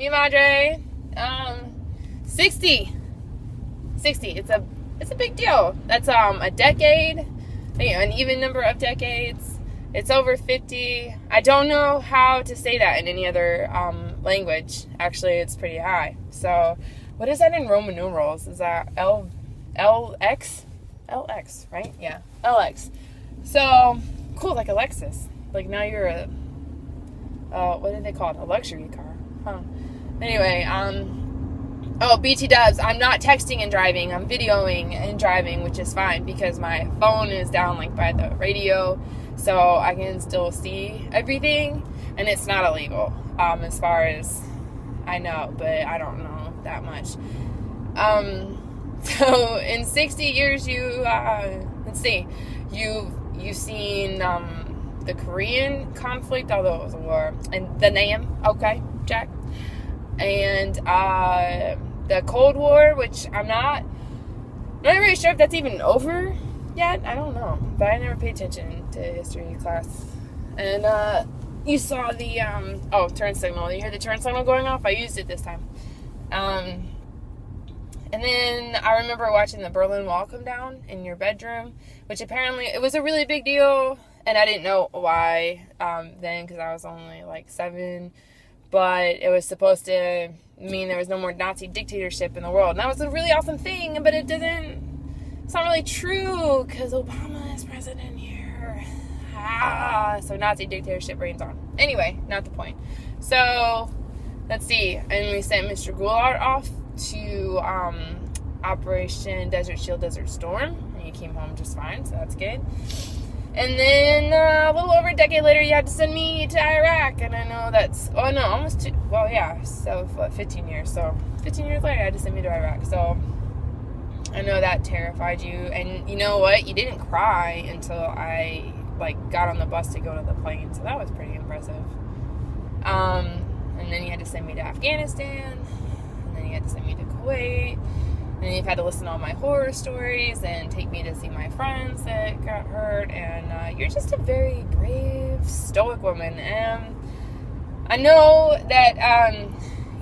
Mi madre. 60. 60. It's a big deal. That's a decade, an even number of decades. It's over 50. I don't know how to say that in any other language. Actually, it's pretty high. So, what is that in Roman numerals? Is that LX? LX, right? Yeah, LX. So, cool, like a Lexus. Like now you're a, what did they call it? A luxury car. Huh. Anyway, BT dubs, I'm not texting and driving. I'm videoing and driving, which is fine because my phone is down like by the radio, so I can still see everything, and it's not illegal, as far as I know, but I don't know that much. So in 60 years, you've seen, the Korean conflict, although it was a war, and the Nam, okay, Jack, and, the Cold War, which I'm not really sure if that's even over yet. I don't know, but I never paid attention to history class. And you saw the turn signal. You hear the turn signal going off? I used it this time. And then I remember watching the Berlin Wall come down in your bedroom, which apparently it was a really big deal, and I didn't know why then because I was only like 7. But it was supposed to mean there was no more Nazi dictatorship in the world. And that was a really awesome thing, but it's not really true because Obama is president here. So Nazi dictatorship reigns on. Anyway, not the point. So, let's see. And we sent Mr. Goulart off to Operation Desert Shield, Desert Storm. And he came home just fine, so that's good. And then a little over a decade later, you had to send me to Iraq. And I know that's, almost 15 years. So 15 years later, you had to send me to Iraq. So I know that terrified you. And you know what? You didn't cry until I, got on the bus to go to the plane. So that was pretty impressive. And then you had to send me to Afghanistan. And then you had to send me to Kuwait. And you've had to listen to all my horror stories and take me to see my friends that got hurt. And you're just a very brave, stoic woman. And I know that,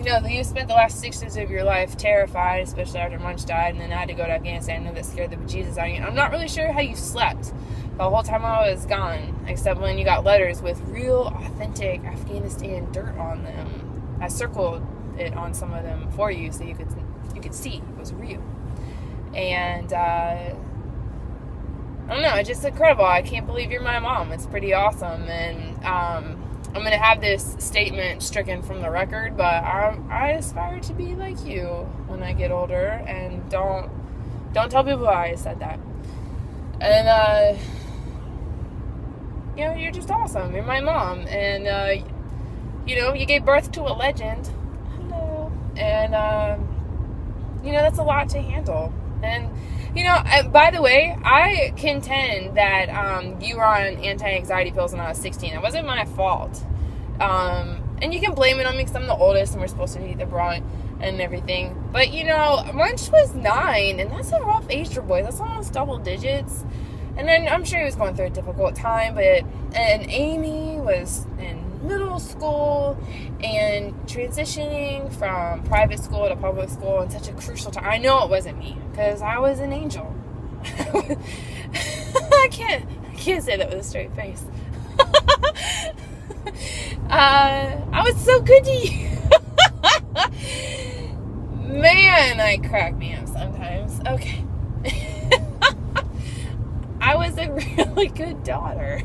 you spent the last 6 years of your life terrified, especially after Munch died, and then I had to go to Afghanistan. I know that scared the bejesus out of you. I'm not really sure how you slept the whole time I was gone, except when you got letters with real, authentic Afghanistan dirt on them. I circled it on some of them for you so you could see it was real. And I don't know, it's just incredible. I can't believe you're my mom. It's pretty awesome. And I'm gonna have this statement stricken from the record, but I aspire to be like you when I get older. And don't tell people I said that. And you're just awesome. You're my mom. And you gave birth to a legend. Hello. And that's a lot to handle. And, by the way, I contend that you were on anti-anxiety pills when I was 16. It wasn't my fault. And you can blame it on me because I'm the oldest and we're supposed to eat the brunt and everything. But, Munch was 9, and that's a rough age for boys. That's almost double digits. And then I'm sure he was going through a difficult time. And Amy was in middle school and transitioning from private school to public school in such a crucial time. I know it wasn't me because I was an angel. I can't say that with a straight face. I was so good to you. Man, I crack me up sometimes. Okay. I was a really good daughter.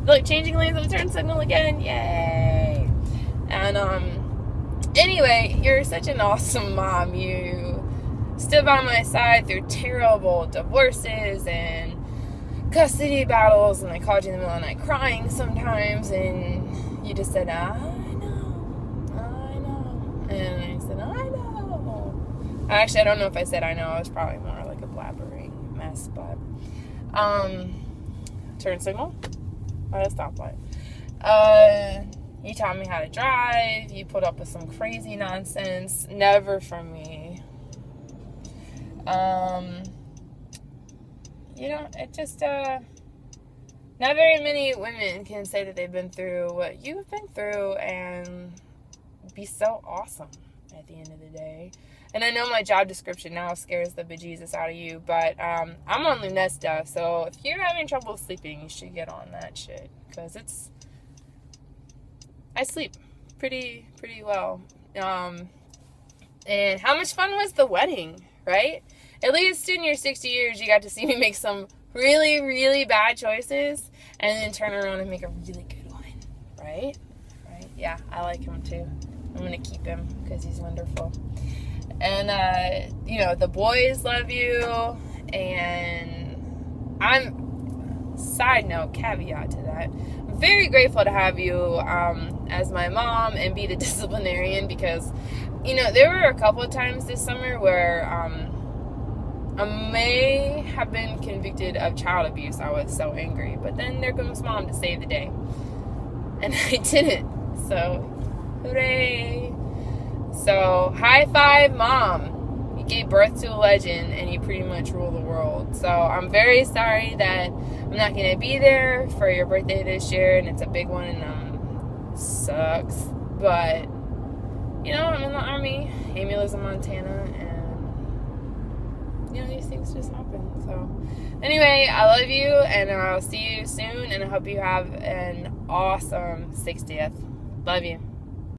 Look, changing lanes of the turn signal again. Yay. And, anyway, you're such an awesome mom. You stood by my side through terrible divorces and custody battles, and I called you in the middle of the night crying sometimes, and you just said, I know. And I said, I know. Actually, I don't know if I said I know. I was probably more like a blabbering mess, but, turn signal. At a stoplight. You taught me how to drive. You put up with some crazy nonsense. Never from me. It just, Not very many women can say that they've been through what you've been through and be so awesome at the end of the day. And I know my job description now scares the bejesus out of you, but I'm on Lunesta, so if you're having trouble sleeping, you should get on that shit, because I sleep pretty well. And how much fun was the wedding, right? At least in your 60 years, you got to see me make some really, really bad choices and then turn around and make a really good one, right? Right? Yeah, I like him too. I'm going to keep him because he's wonderful. And, the boys love you. And side note, caveat to that, I'm very grateful to have you as my mom and be the disciplinarian, because, there were a couple of times this summer where I may have been convicted of child abuse. I was so angry. But then there comes mom to save the day. And I didn't. So, hooray. So, high five, mom. You gave birth to a legend and you pretty much rule the world. So, I'm very sorry that I'm not going to be there for your birthday this year. And it's a big one and sucks. But, I'm in the Army. Amy lives in Montana. And these things just happen. So, anyway, I love you, and I'll see you soon, and I hope you have an awesome 60th. Love you.